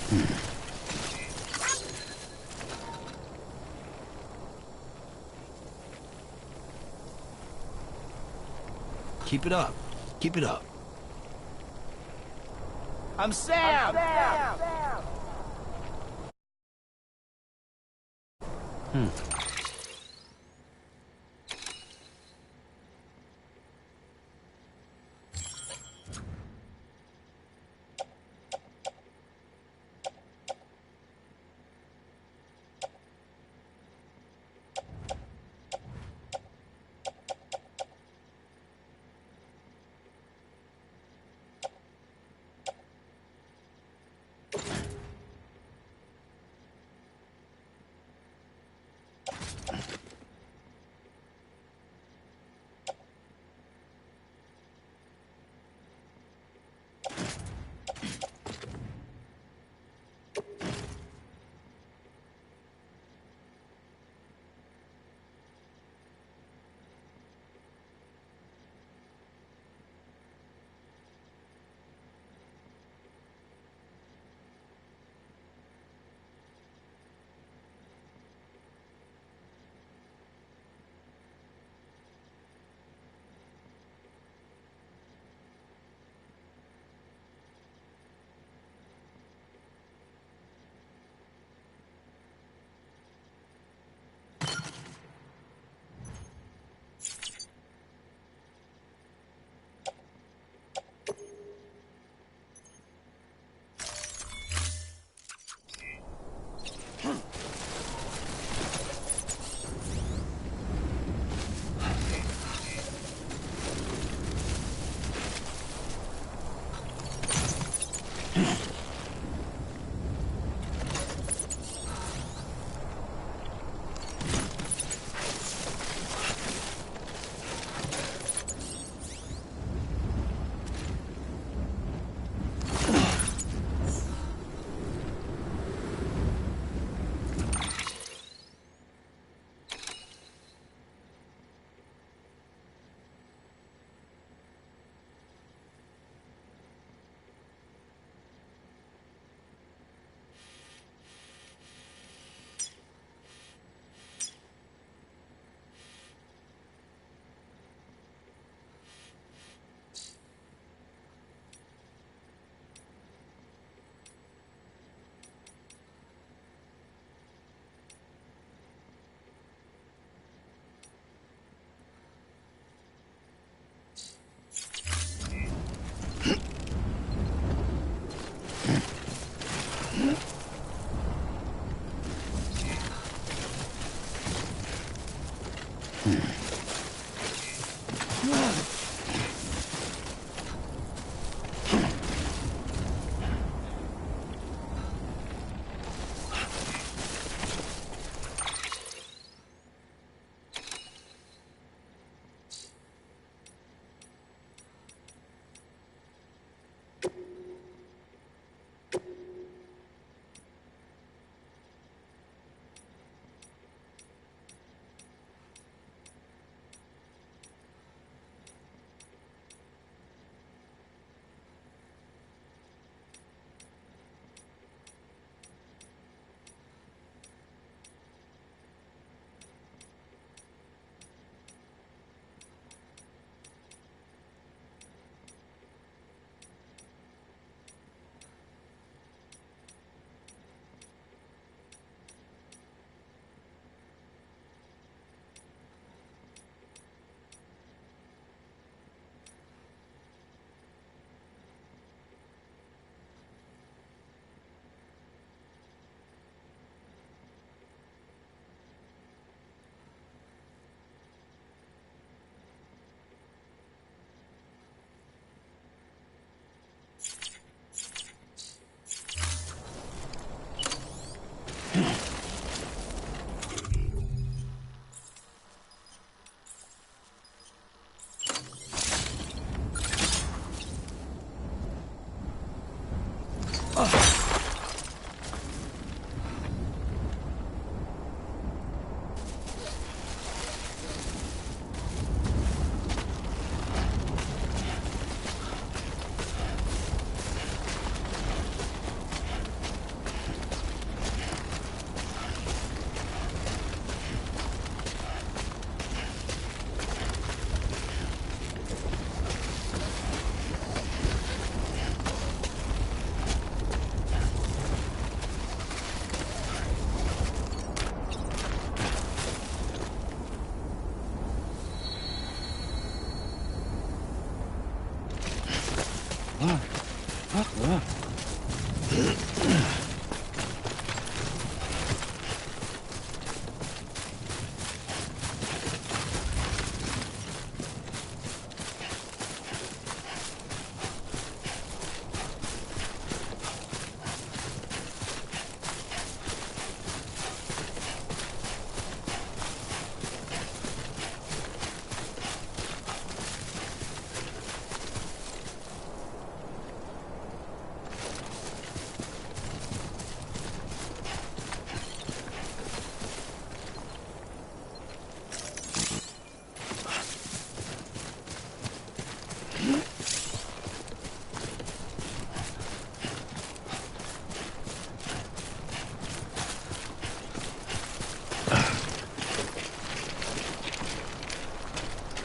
Keep it up. Keep it up. I'm Sam!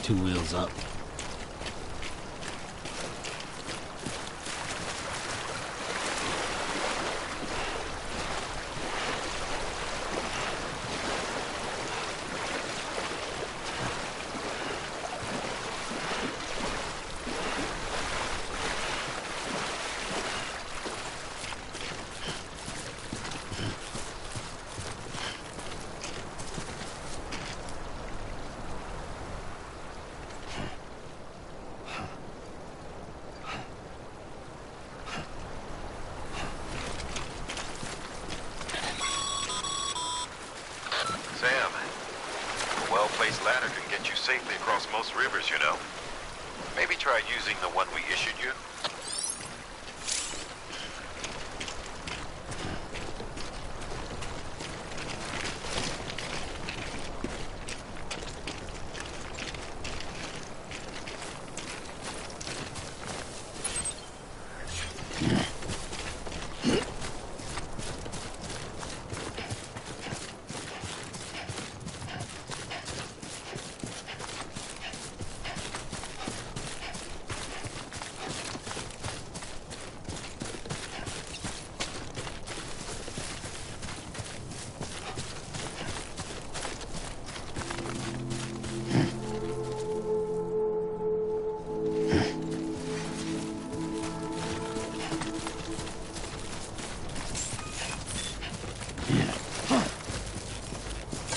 Two wheels up. Sam, a well-placed ladder can get you safely across most rivers, you know. Maybe try using the one we issued you.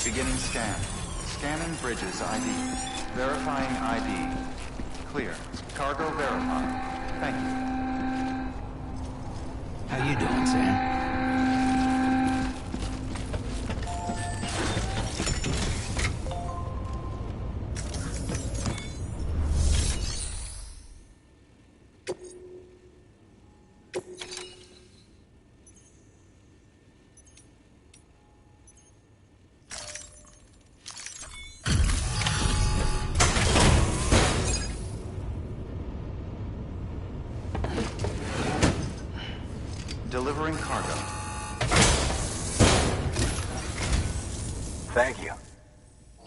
Beginning scan. Scanning bridges ID. Verifying ID. Clear. Cargo verified. Thank you. How you doing, Sam? Delivering cargo. Thank you.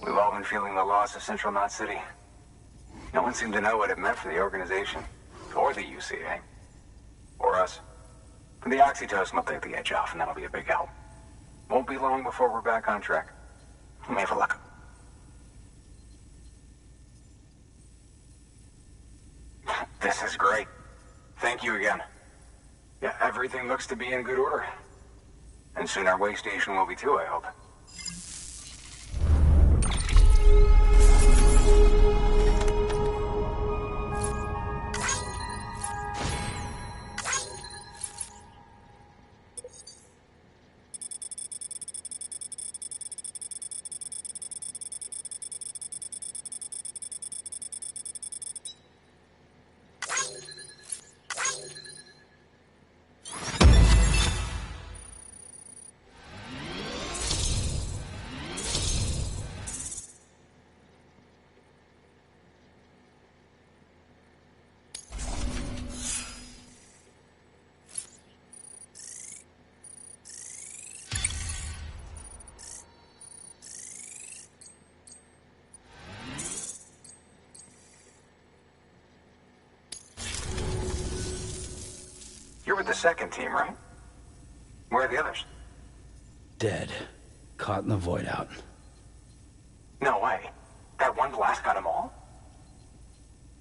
We've all been feeling the loss of Central Knot City. No one seemed to know what it meant for the organization, or the UCA, or us. The oxytocin will take the edge off, and that'll be a big help. Won't be long before we're back on track. We may have luck. This is great. Thank you again. Yeah, everything looks to be in good order. And soon our way station will be too, I hope. You're with the second team, right? Where are the others? Dead. Caught in the void out. No way. That one blast got them all?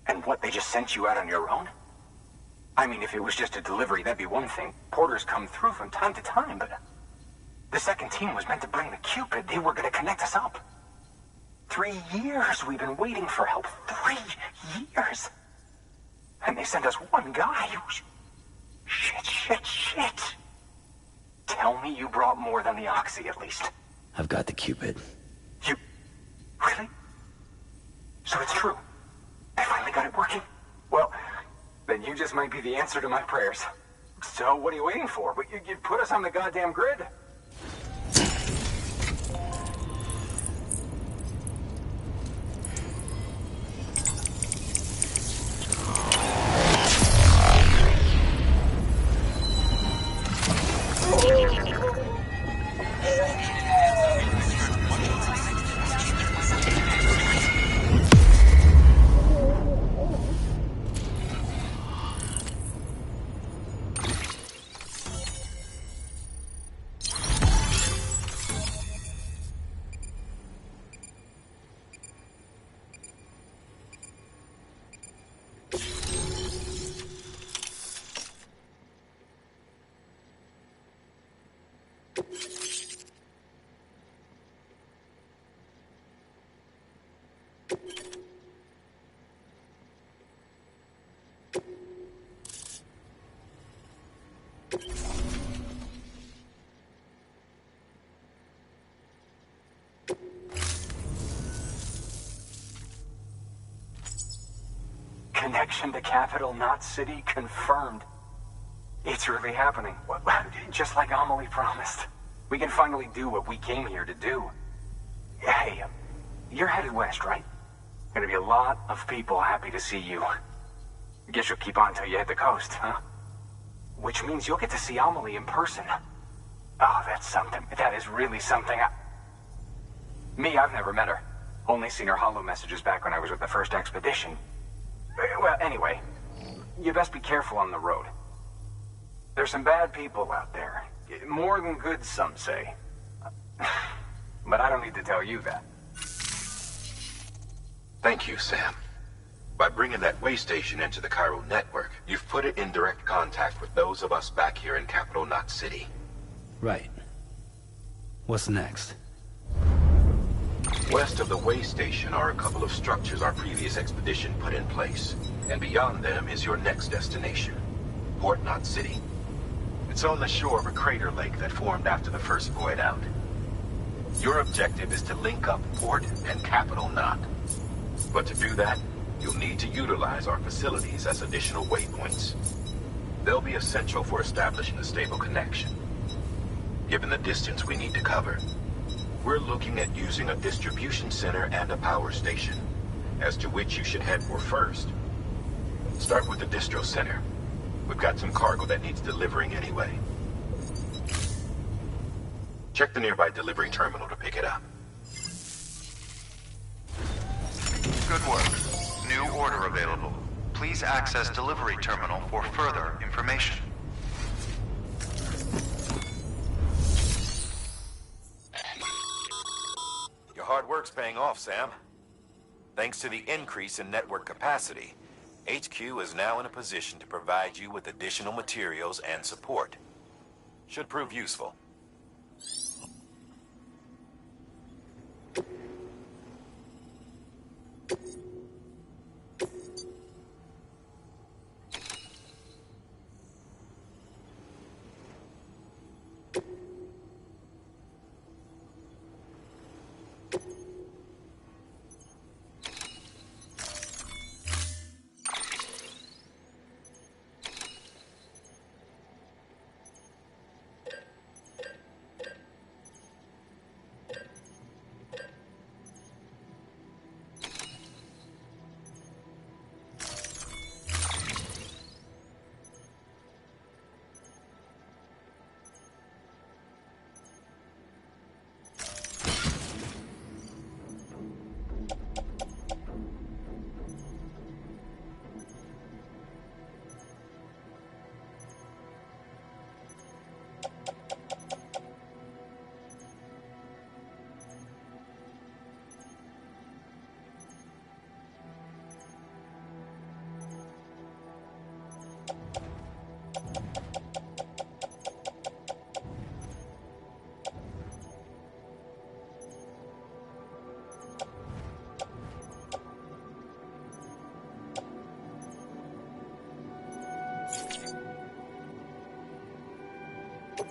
And what, they just sent you out on your own? I mean, if it was just a delivery, that'd be one thing. Porters come through from time to time, but the second team was meant to bring the Cupid. They were going to connect us up. 3 years we've been waiting for help. 3 years. And they sent us one guy. Shit. Tell me you brought more than the Oxy, at least. I've got the Cupid. You... Really? So it's true. I finally got it working. Well, then you just might be the answer to my prayers. So what are you waiting for? You put us on the goddamn grid. Connection to capital, not city, confirmed. It's really happening. Just like Amelie promised. We can finally do what we came here to do. Hey, you're headed west, right? Gonna be a lot of people happy to see you. Guess you'll keep on till you hit the coast, huh? Which means you'll get to see Amelie in person. Oh, that's something. That is really something. Me, I've never met her. Only seen her holo messages back when I was with the first expedition. Well, anyway, you best be careful on the road. There's some bad people out there. More than good, some say. But I don't need to tell you that. Thank you, Sam. By bringing that way station into the Cairo network, you've put it in direct contact with those of us back here in Capital Knot City. Right. What's next? West of the way station are a couple of structures our previous expedition put in place. And beyond them is your next destination, Port Knot City. It's on the shore of a crater lake that formed after the first void out. Your objective is to link up Port and Capital Knot. But to do that, you'll need to utilize our facilities as additional waypoints. They'll be essential for establishing a stable connection. Given the distance we need to cover, we're looking at using a distribution center and a power station, as to which you should head for first. Start with the distro center. We've got some cargo that needs delivering anyway. Check the nearby delivery terminal to pick it up. Good work. New order available. Please access delivery terminal for further information. Your hard work's paying off, Sam. Thanks to the increase in network capacity, HQ is now in a position to provide you with additional materials and support. Should prove useful. Order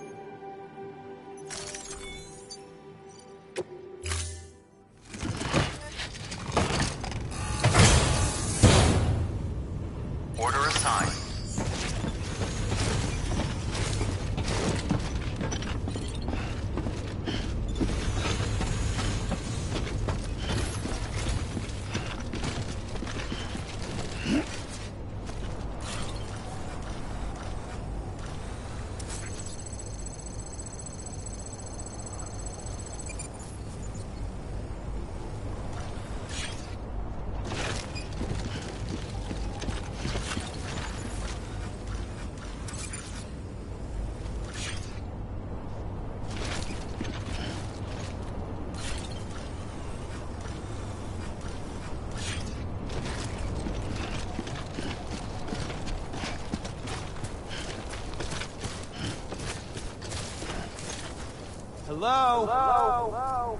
assigned. Hello? Hello?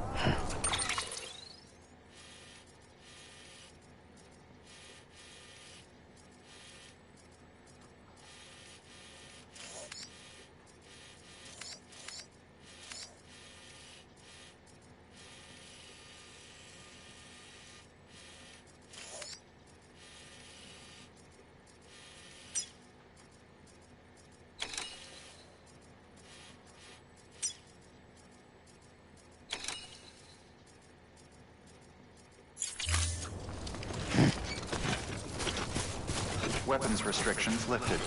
Weapons restrictions lifted.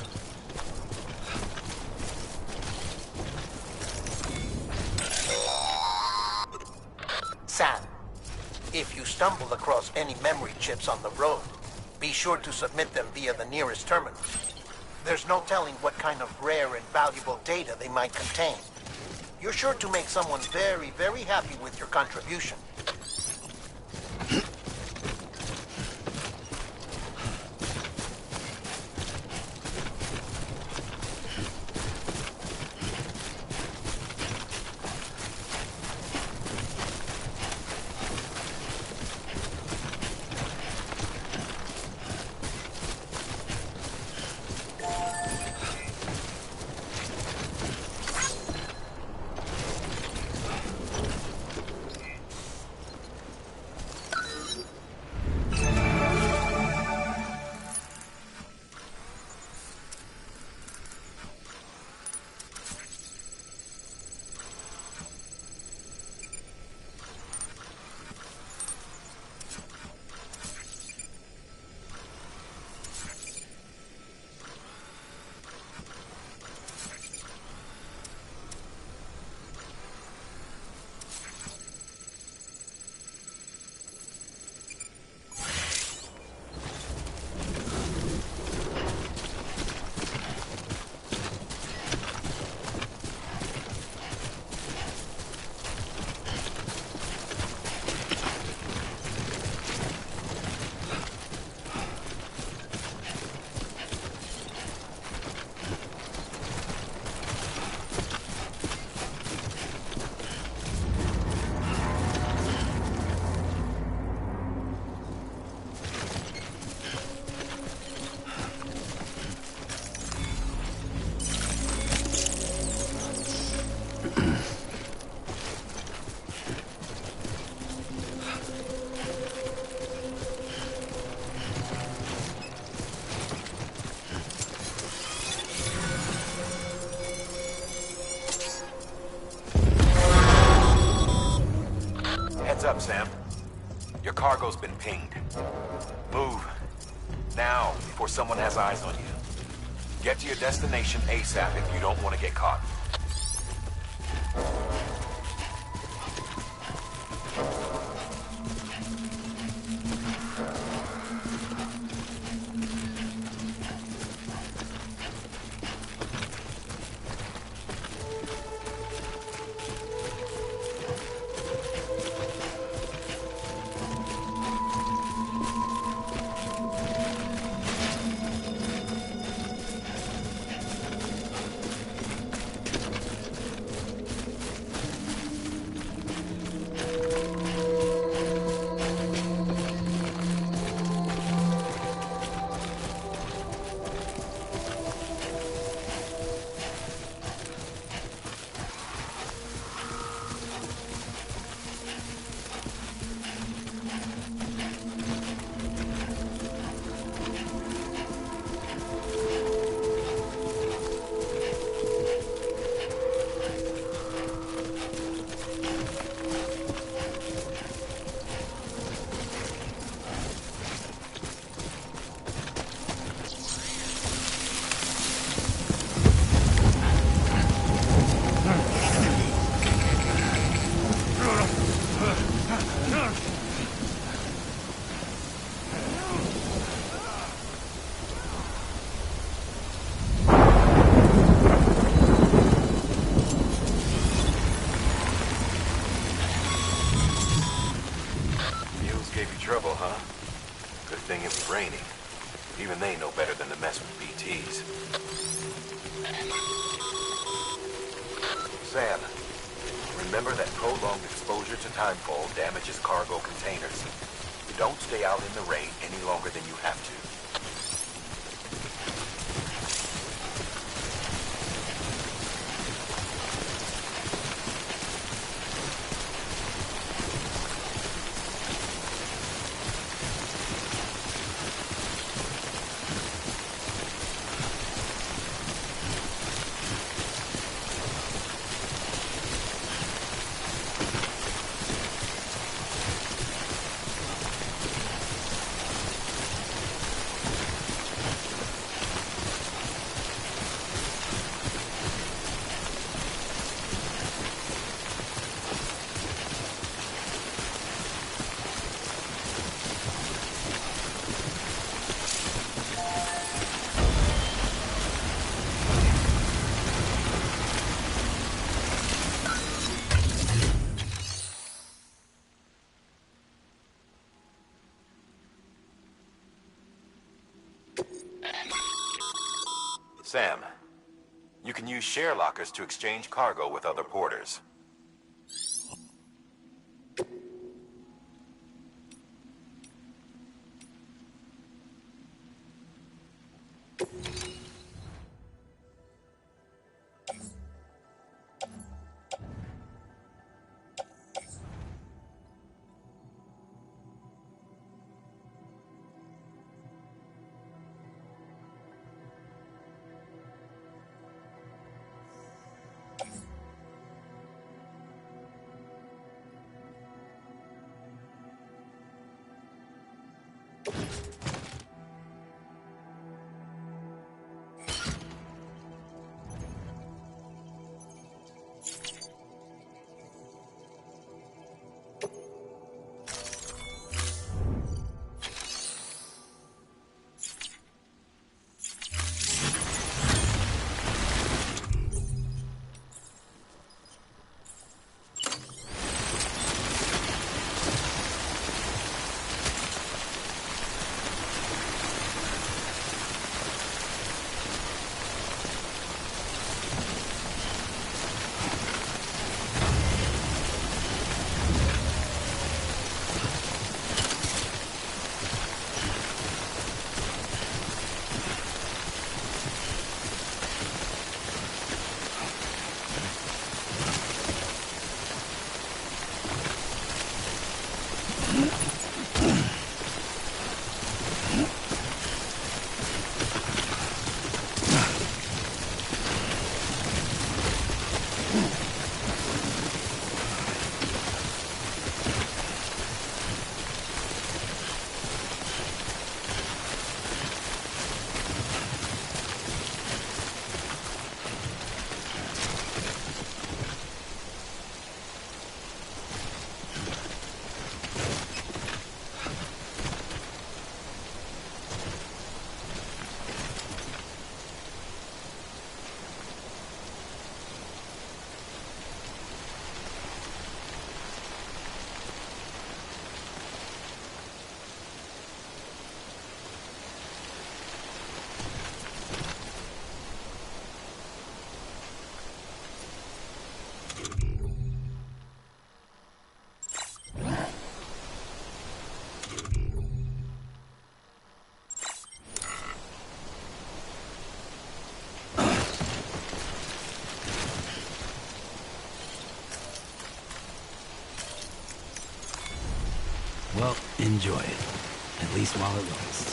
Sam, if you stumble across any memory chips on the road, be sure to submit them via the nearest terminal. There's no telling what kind of rare and valuable data they might contain. You're sure to make someone very, very happy with your contribution. Heads up, Sam. Your cargo's been pinged. Move. Now, before someone has eyes on you. Get to your destination ASAP if you don't want to get caught. Sam, remember that prolonged exposure to timefall damages cargo containers. Don't stay out in the rain any longer than you have to. Sam, you can use share lockers to exchange cargo with other porters. Well, enjoy it. At least while it lasts.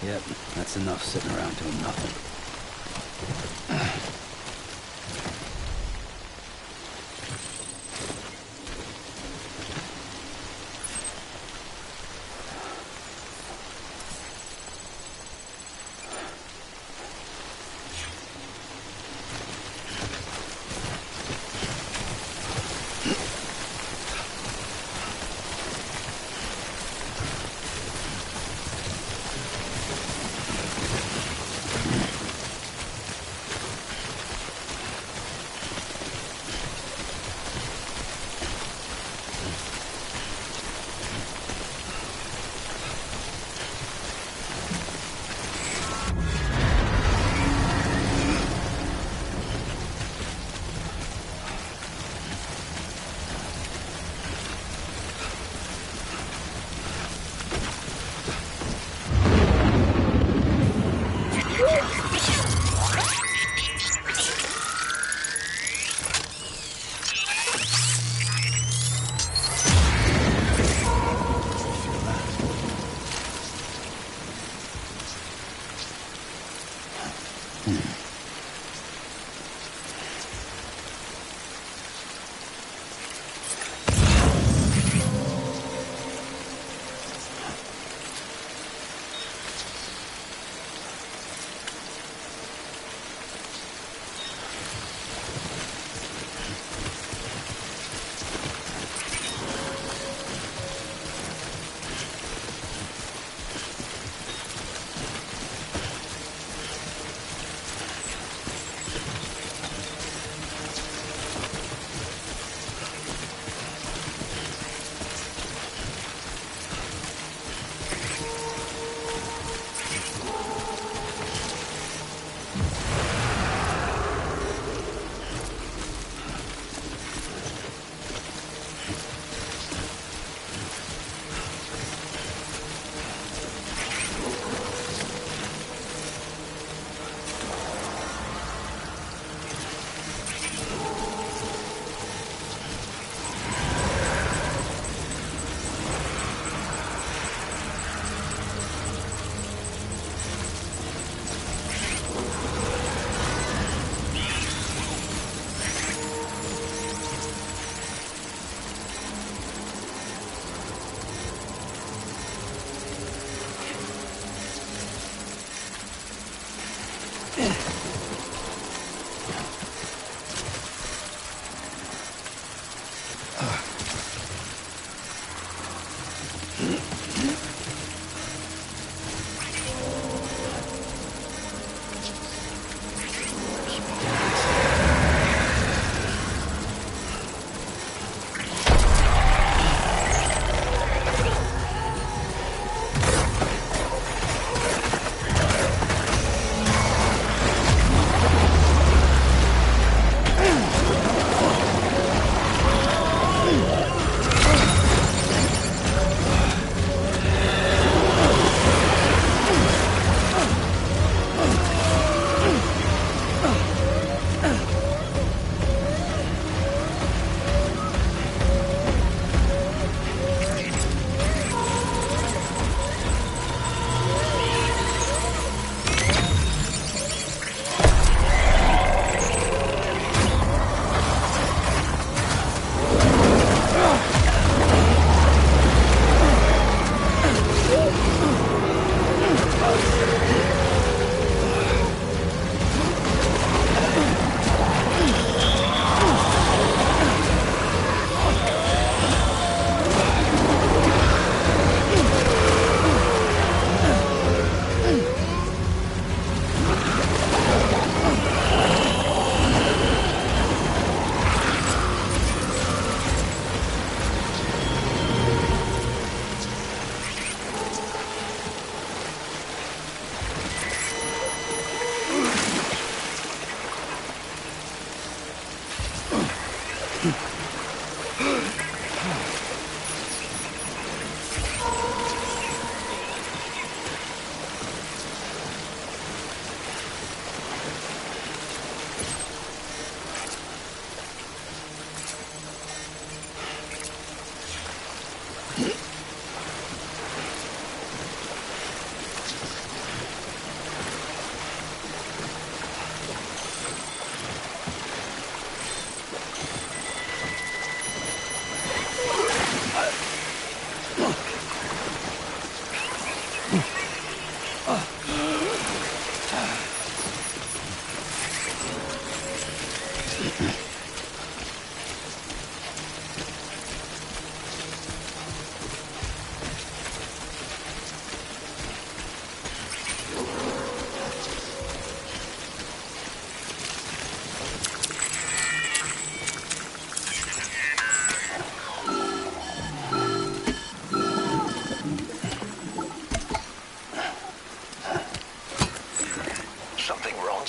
Yep, that's enough sitting around doing nothing.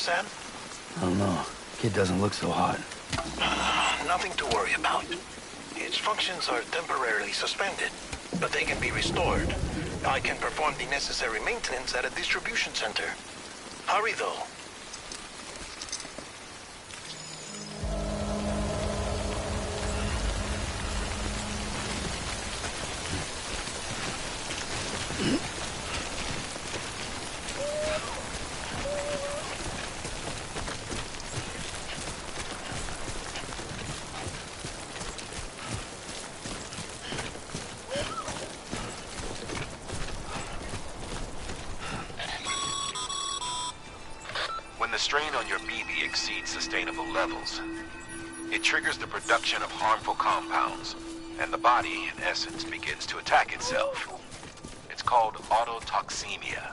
Sam? I don't know. Kid doesn't look so hot. Nothing to worry about. Its functions are temporarily suspended, but they can be restored. I can perform the necessary maintenance at a distribution center. Hurry, though. When the strain on your BB exceeds sustainable levels, it triggers the production of harmful compounds, and the body, in essence, begins to attack itself. It's called autotoxemia.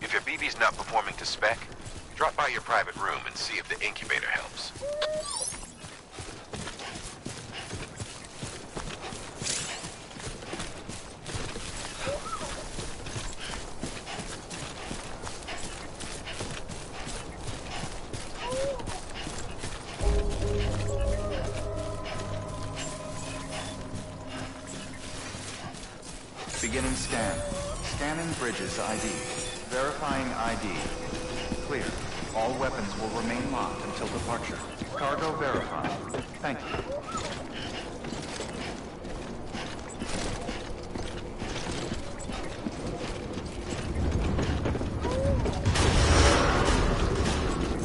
If your BB's not performing to spec, drop by your private room and see if the incubator helps. Beginning scan. Scanning bridges ID. Verifying ID. Clear. All weapons will remain locked until departure. Cargo verified. Thank you.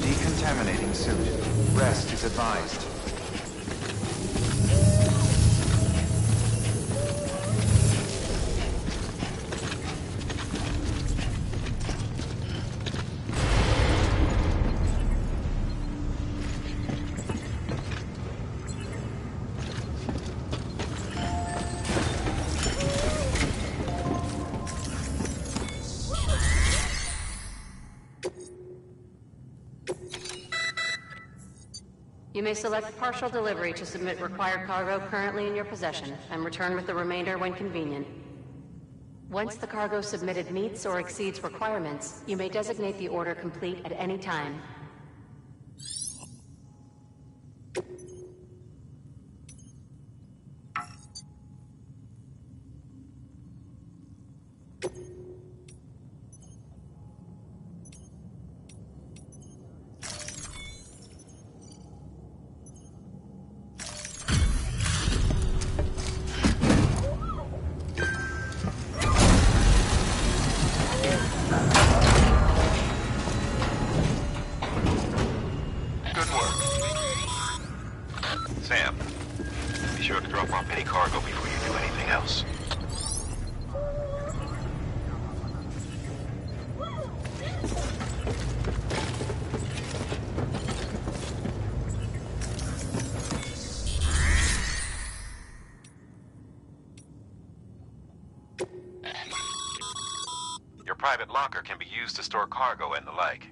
Decontaminating suit. Rest is advised. You may select partial delivery to submit required cargo currently in your possession, and return with the remainder when convenient. Once the cargo submitted meets or exceeds requirements, you may designate the order complete at any time. Sam, be sure to drop off any cargo before you do anything else. Your private locker can be used to store cargo and the like.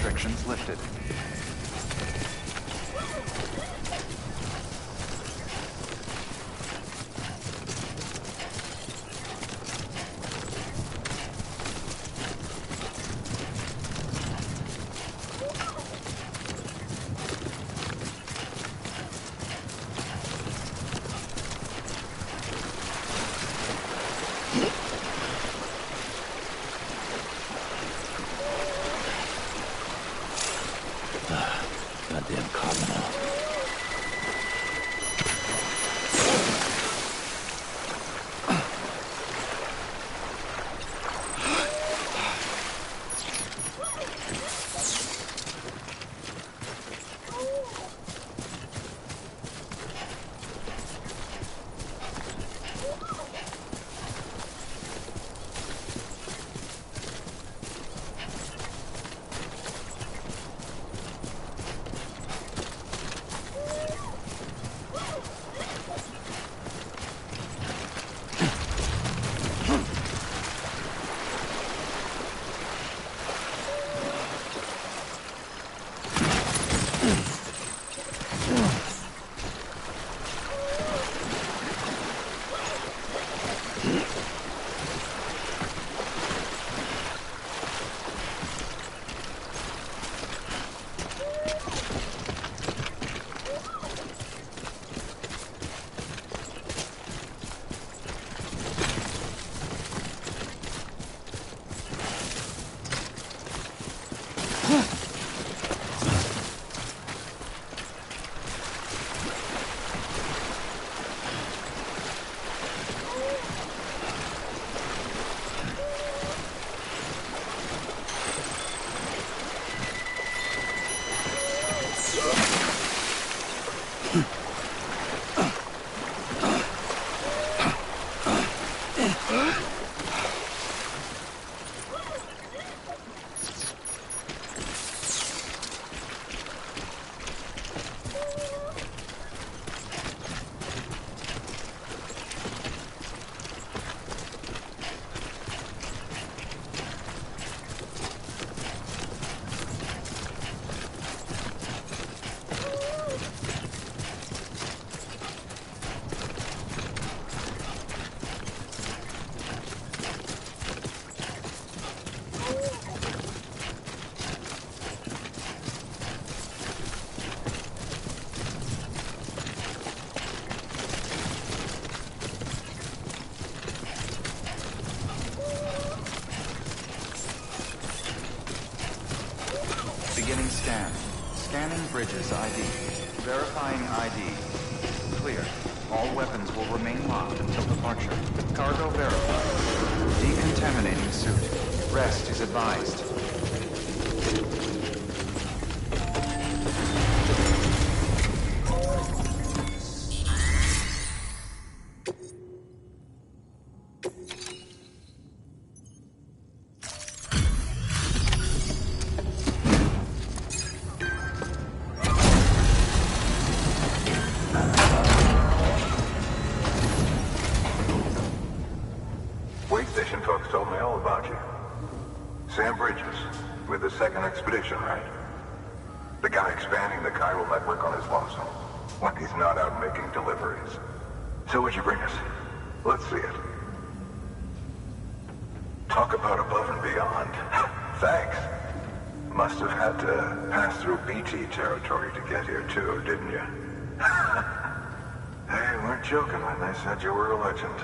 restrictions lifted. Goddamn cosmonaut. Beginning scan. Scanning bridges ID. Verifying ID. Clear. All weapons will remain locked until departure. Cargo verified. Decontaminating suit. Rest is advised. Wait station folks told me all about you. Sam Bridges, with the second expedition, right? The guy expanding the chiral network on his lonesome, when he's not out making deliveries. So what'd you bring us? Let's see it. Talk about above and beyond. Thanks. Must have had to pass through BT territory to get here too, didn't you? They weren't joking when they said you were a legend.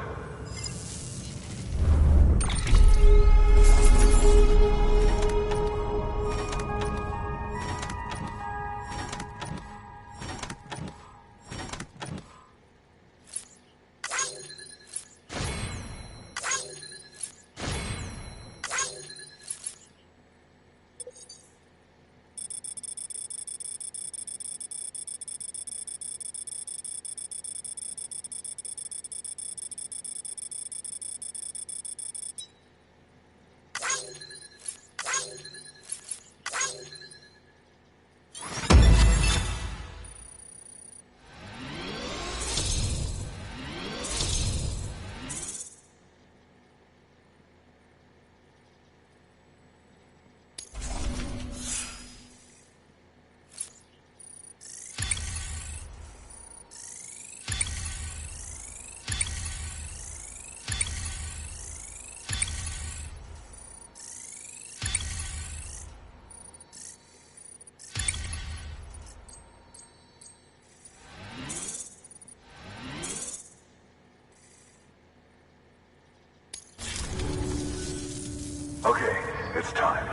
it's time.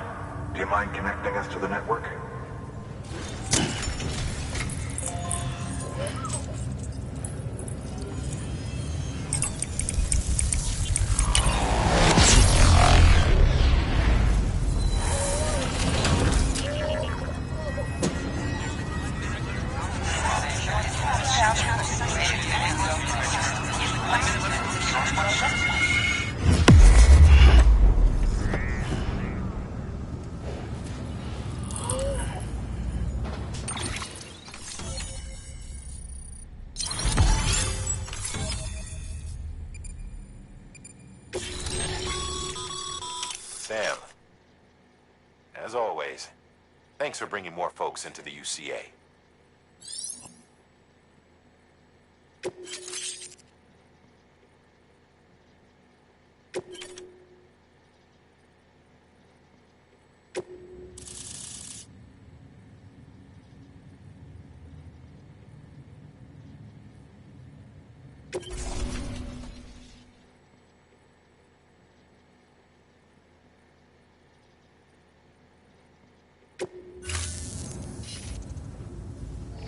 Do you mind connecting us to the network? Sam, as always, thanks for bringing more folks into the UCA.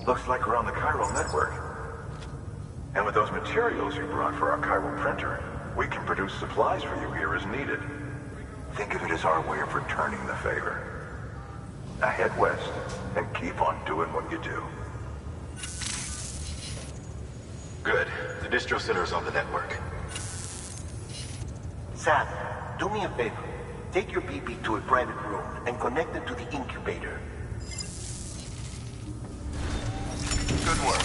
Looks like we're on the chiral network. And with those materials you brought for our chiral printer, we can produce supplies for you here as needed. Think of it as our way of returning the favor. Now head west, and keep on doing what you do. Good. The distro center's on the network. Sam, do me a favor. Take your BB to a private room and connect it to the incubator. Good work.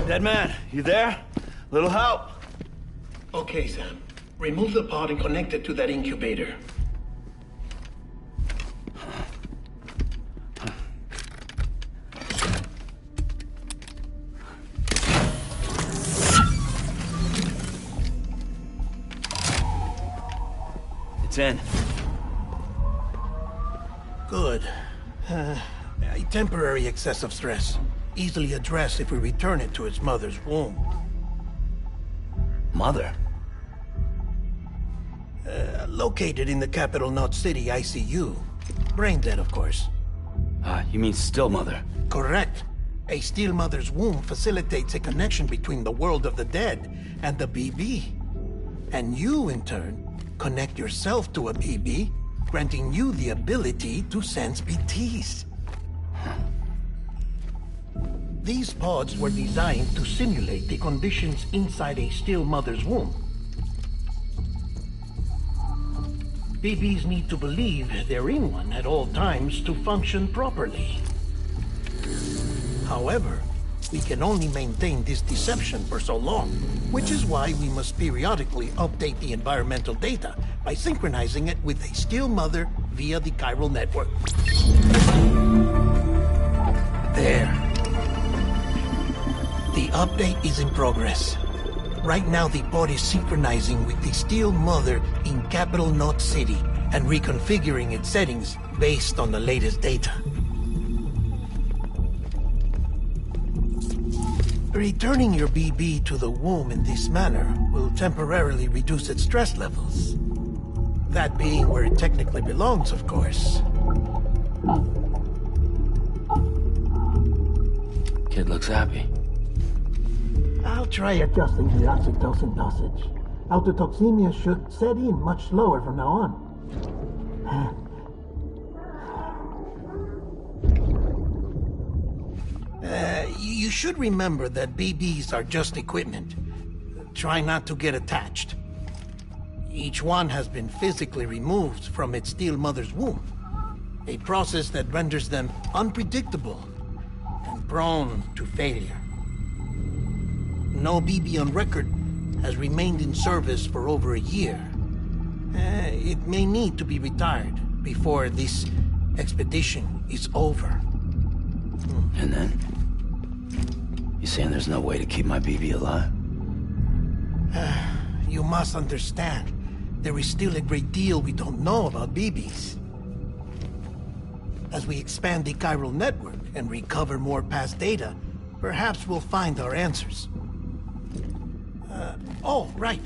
Dead man, you there? Little help? Okay, Sam. Remove the pod and connect it to that incubator. It's in. Good. A temporary excessive stress. Easily addressed if we return it to its mother's womb. Mother? Located in the capital Knot City ICU. Brain dead, of course. You mean still mother? Correct. A steel mother's womb facilitates a connection between the world of the dead and the BB. And you, in turn, connect yourself to a BB, granting you the ability to sense BTs. These pods were designed to simulate the conditions inside a still mother's womb. BBs need to believe they're in one at all times to function properly. However, we can only maintain this deception for so long, which is why we must periodically update the environmental data by synchronizing it with a still mother via the chiral network. There. The update is in progress. Right now, the pod is synchronizing with the Steel Mother in Capital Knot City and reconfiguring its settings based on the latest data. Returning your BB to the womb in this manner will temporarily reduce its stress levels. That being where it technically belongs, of course. Kid looks happy. I'll try adjusting the oxytocin dosage. Autotoxemia should set in much slower from now on. You should remember that BBs are just equipment. Try not to get attached. Each one has been physically removed from its steel mother's womb. A process that renders them unpredictable and prone to failure. No BB on record has remained in service for over a year. It may need to be retired before this expedition is over. And then? You saying there's no way to keep my BB alive? You must understand, there is still a great deal we don't know about BBs. As we expand the chiral network and recover more past data, perhaps we'll find our answers. Oh, right.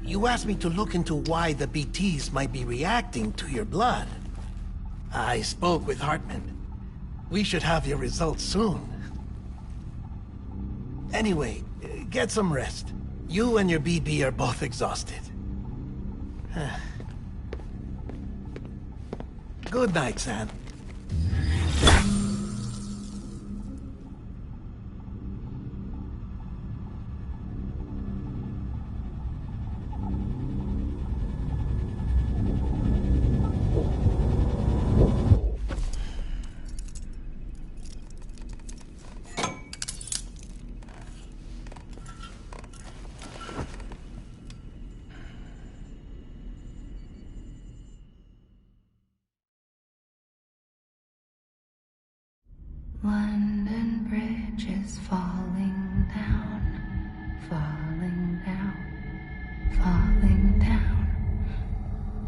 You asked me to look into why the BTs might be reacting to your blood. I spoke with Hartman. We should have your results soon. Anyway, get some rest. You and your BB are both exhausted. Good night, Sam. London Bridge is falling down, falling down, falling down.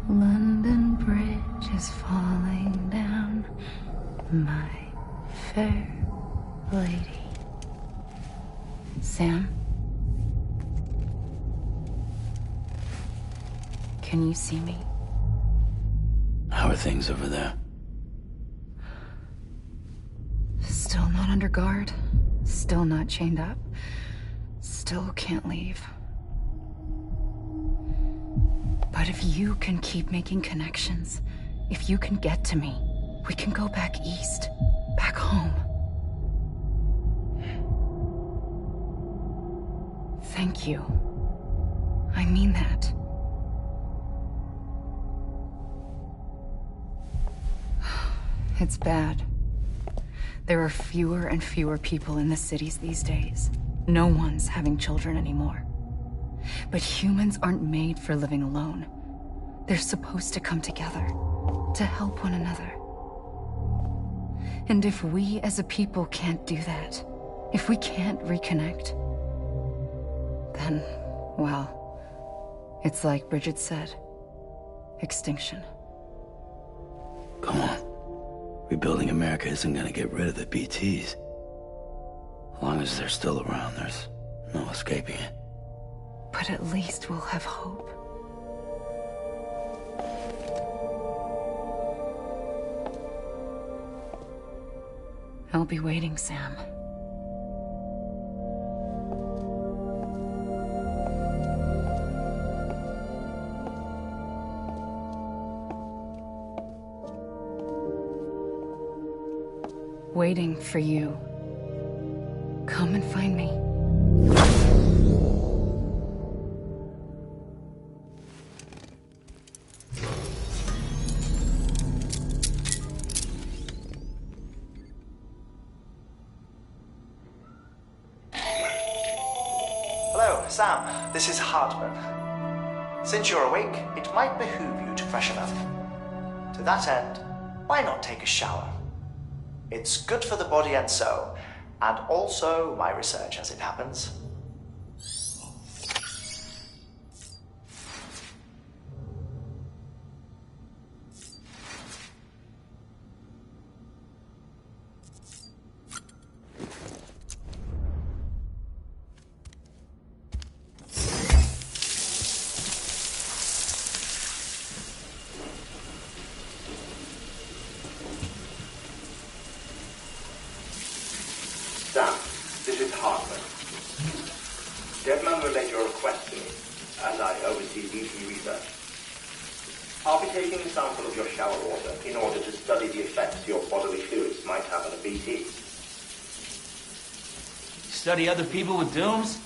London Bridge is falling down, my fair lady. Sam? Can you see me? How are things over there? Still not under guard, still not chained up, still can't leave. But if you can keep making connections, if you can get to me, we can go back east, back home. Thank you. I mean that. It's bad. There are fewer and fewer people in the cities these days. No one's having children anymore. But humans aren't made for living alone. They're supposed to come together, to help one another. And if we as a people can't do that, if we can't reconnect, then, well, it's like Bridget said, extinction. Come on. Rebuilding America isn't gonna get rid of the BTs. As long as they're still around, there's no escaping it. But at least we'll have hope. I'll be waiting, Sam. Waiting for you. Come and find me. Hello, Sam. This is Hartman. Since you're awake, it might behoove you to freshen up. To that end, why not take a shower? It's good for the body and soul, and also my research as it happens. Sam, this is Hartman. Deadman relayed your request to me, as I oversee BT research. I'll be taking a sample of your shower water in order to study the effects your bodily fluids might have on a BT. Study other people with dooms?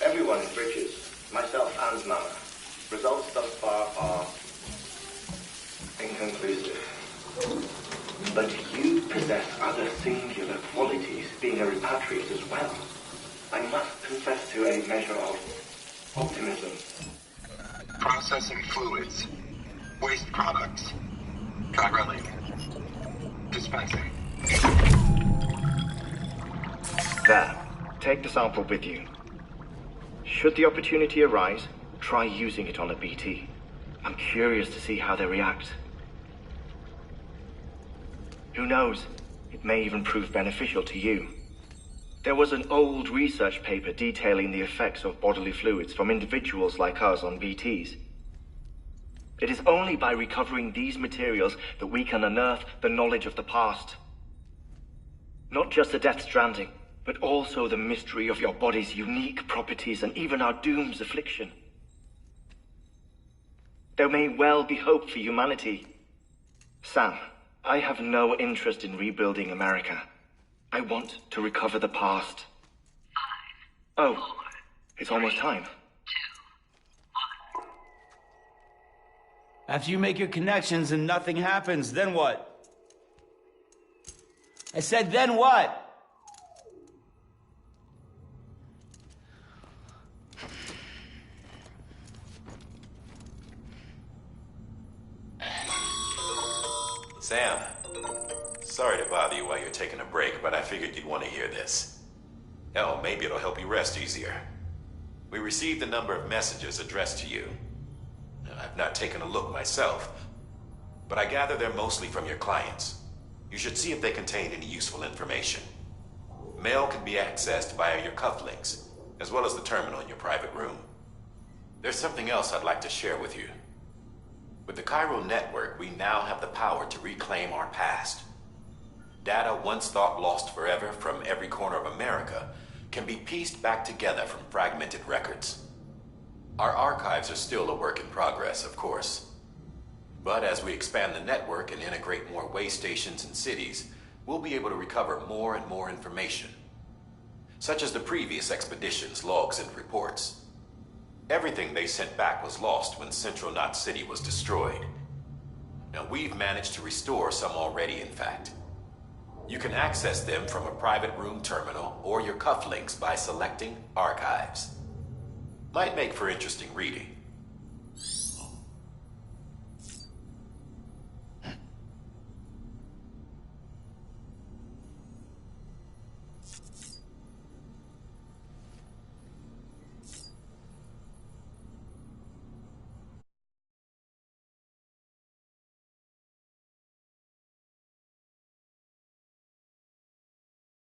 Everyone in Bridges, myself and Mama. Results thus far are inconclusive. But you possess other singular qualities, being a repatriate as well. I must confess to a measure of optimism. Processing fluids. Waste products. Chiralic. Dispensing. There. Take the sample with you. Should the opportunity arise, try using it on a BT. I'm curious to see how they react. Who knows? It may even prove beneficial to you. There was an old research paper detailing the effects of bodily fluids from individuals like us on BTs. It is only by recovering these materials that we can unearth the knowledge of the past. Not just the Death Stranding, but also the mystery of your body's unique properties and even our doom's affliction. There may well be hope for humanity. Sam, I have no interest in rebuilding America. I want to recover the past. 5, 4, it's almost time. 2, 1. After you make your connections and nothing happens, then what? I said, then what? Sam, sorry to bother you while you're taking a break, but I figured you'd want to hear this. Hell, maybe it'll help you rest easier. We received a number of messages addressed to you. I've not taken a look myself, but I gather they're mostly from your clients. You should see if they contain any useful information. Mail can be accessed via your cufflinks, as well as the terminal in your private room. There's something else I'd like to share with you. With the Chiral network, we now have the power to reclaim our past. Data once thought lost forever from every corner of America can be pieced back together from fragmented records. Our archives are still a work in progress, of course. But as we expand the network and integrate more way stations and cities, we'll be able to recover more and more information, such as the previous expedition's logs and reports. Everything they sent back was lost when Central Knot City was destroyed. Now, we've managed to restore some already, in fact. You can access them from a private room terminal or your cufflinks by selecting Archives. Might make for interesting reading.